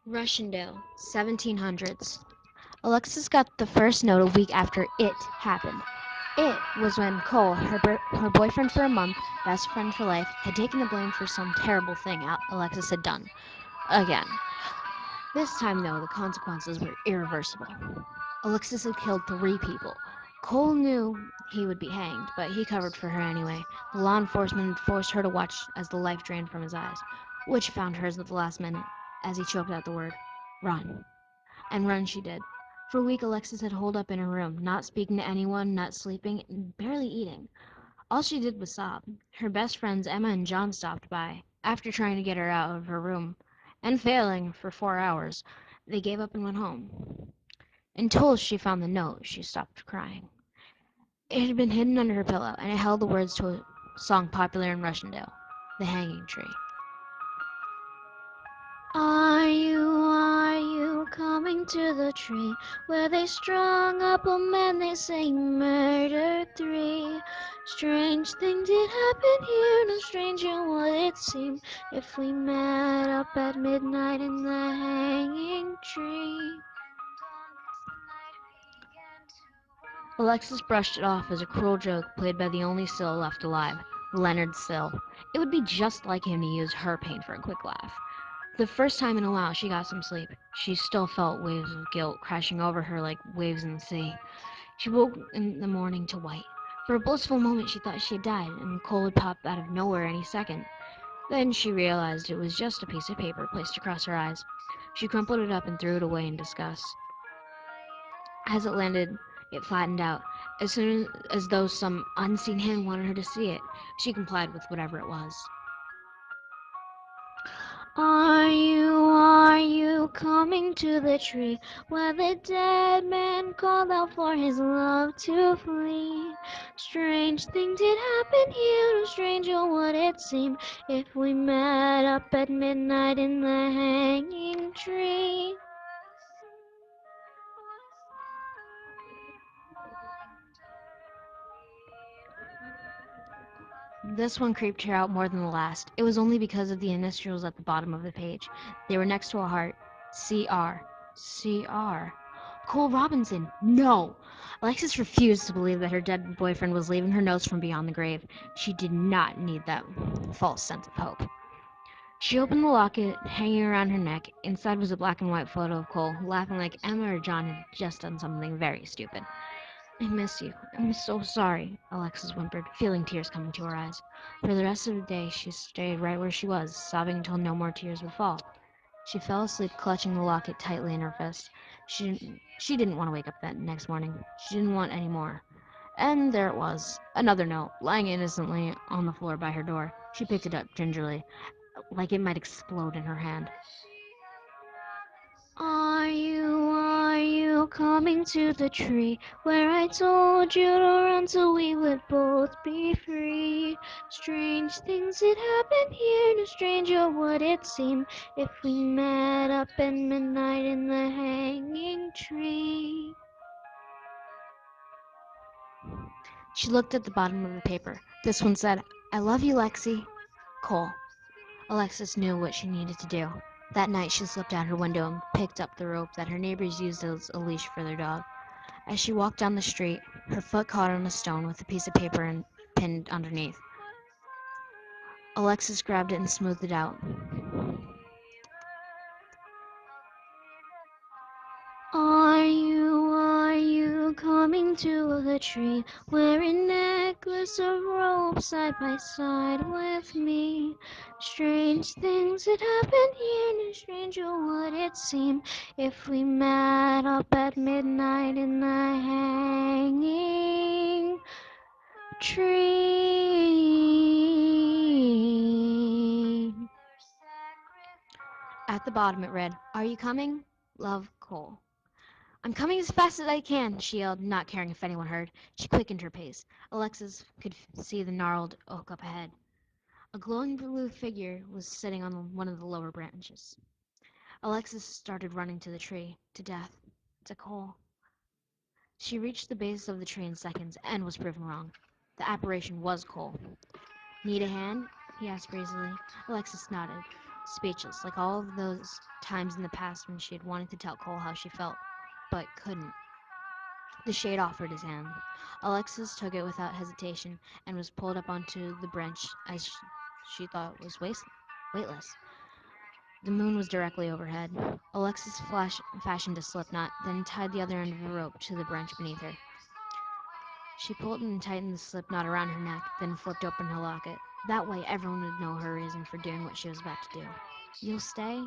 Rushendale, 1700s. Alexis got the first note a week after it happened. It was when Cole, her boyfriend for a month, best friend for life, had taken the blame for some terrible thing Alexis had done. Again. This time, though, the consequences were irreversible. Alexis had killed 3 people. Cole knew he would be hanged, but he covered for her anyway. The law enforcement had forced her to watch as the life drained from his eyes, which found hers at the last minute as he choked out the word, "Run." And run she did. For a week, Alexis had holed up in her room, not speaking to anyone, not sleeping, and barely eating. All she did was sob. Her best friends Emma and John stopped by. After trying to get her out of her room, and failing for 4 hours, they gave up and went home. Until she found the note, she stopped crying. It had been hidden under her pillow, and it held the words to a song popular in Rushendale, "The Hanging Tree." Are you coming to the tree where they strung up a man they say murdered 3? Strange things did happen here, no stranger would it seem if we met up at midnight in the hanging tree. Alexis brushed it off as a cruel joke played by the only Sill left alive, Leonard Sill. It would be just like him to use her pain for a quick laugh. The first time in a while she got some sleep. She still felt waves of guilt crashing over her like waves in the sea. She woke in the morning to white. For a blissful moment she thought she had died, and Cole would pop out of nowhere any second. Then she realized it was just a piece of paper placed across her eyes. She crumpled it up and threw it away in disgust. As it landed, it flattened out, as soon as though some unseen hand wanted her to see it. She complied with whatever it was. Are you coming to the tree where the dead man called out for his love to flee? Strange things did happen here, no stranger would it seem if we met up at midnight in the hanging tree. This one creeped her out more than the last. It was only because of the initials at the bottom of the page. They were next to a heart. C.R. C.R. Cole Robinson. No! Alexis refused to believe that her dead boyfriend was leaving her notes from beyond the grave. She did not need that false sense of hope. She opened the locket hanging around her neck. Inside was a black and white photo of Cole, laughing like Emma or John had just done something very stupid. "I miss you. I'm so sorry," Alexis whimpered, feeling tears coming to her eyes. For the rest of the day she stayed right where she was, sobbing until no more tears would fall. She fell asleep clutching the locket tightly in her fist. She didn't want to wake up that next morning. She didn't want any more. And there it was, another note, lying innocently on the floor by her door. She picked it up gingerly, like it might explode in her hand. Are you coming to the tree where I told you to run so we would both be free? Strange things did happen here, no stranger would it seem if we met up at midnight in the hanging tree. She looked at the bottom of the paper. This one said, "I love you, Lexi. Cole." Alexis knew what she needed to do. That night she slipped out her window and picked up the rope that her neighbors used as a leash for their dog. As she walked down the street, her foot caught on a stone with a piece of paper pinned underneath. Alexis grabbed it and smoothed it out. Are you coming to the tree wearing a necklace of rope side by side with me? Strange things that happen here, no stranger would it seem if we met up at midnight in the hanging tree. At the bottom it read, "Are you coming? Love, Cole." "I'm coming as fast as I can," she yelled, not caring if anyone heard. She quickened her pace. Alexis could see the gnarled oak up ahead. A glowing blue figure was sitting on one of the lower branches. Alexis started running to the tree, to death, to Cole. She reached the base of the tree in seconds and was proven wrong. The apparition was Cole. "Need a hand?" he asked breezily. Alexis nodded, speechless, like all of those times in the past when she had wanted to tell Cole how she felt, but couldn't. The shade offered his hand. Alexis took it without hesitation and was pulled up onto the branch as she thought was weightless. The moon was directly overhead. Alexis fashioned a slip knot, then tied the other end of a rope to the branch beneath her. She pulled and tightened the slip knot around her neck, then flipped open her locket. That way everyone would know her reason for doing what she was about to do. "You'll stay?"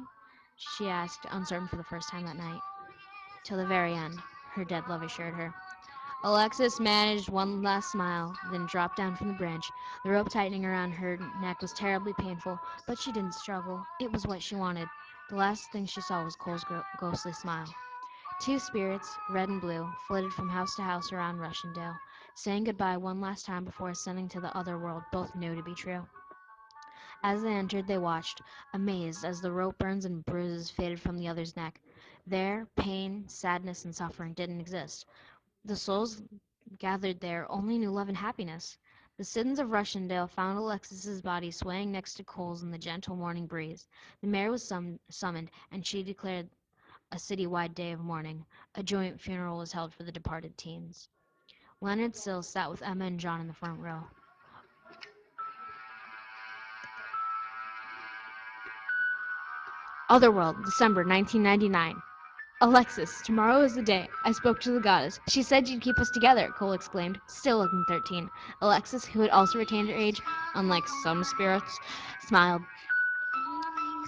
she asked, uncertain for the first time that night. "Till the very end," her dead love assured her. Alexis managed one last smile, then dropped down from the branch. The rope tightening around her neck was terribly painful, but she didn't struggle. It was what she wanted. The last thing she saw was Cole's ghostly smile. Two spirits, red and blue, flitted from house to house around Rushendale, saying goodbye one last time before ascending to the other world both knew to be true. As they entered, they watched, amazed, as the rope burns and bruises faded from the other's neck. There, pain, sadness, and suffering didn't exist. The souls gathered there only knew love and happiness. The citizens of Rushendale found Alexis's body swaying next to Cole's in the gentle morning breeze. The mayor was summoned, and she declared a city-wide day of mourning. A joint funeral was held for the departed teens. Leonard Sills sat with Emma and John in the front row. Otherworld, December 1999. "Alexis, tomorrow is the day. I spoke to the goddess. She said you'd keep us together," Cole exclaimed, still looking 13. Alexis, who had also retained her age, unlike some spirits, smiled.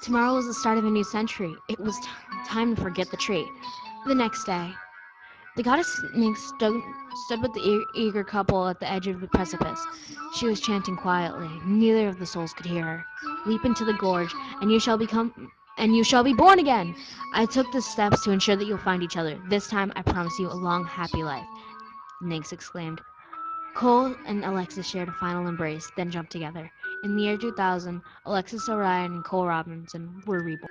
Tomorrow was the start of a new century. It was time to forget the tree. The next day, the goddess Nyx stood with the eager couple at the edge of the precipice. She was chanting quietly. Neither of the souls could hear her. "Leap into the gorge, and you shall be born again. I took the steps to ensure that you'll find each other. This time I promise you a long, happy life," Nyx exclaimed. Cole and Alexis shared a final embrace, then jumped together. In the year 2000, Alexis Orion and Cole Robinson were reborn.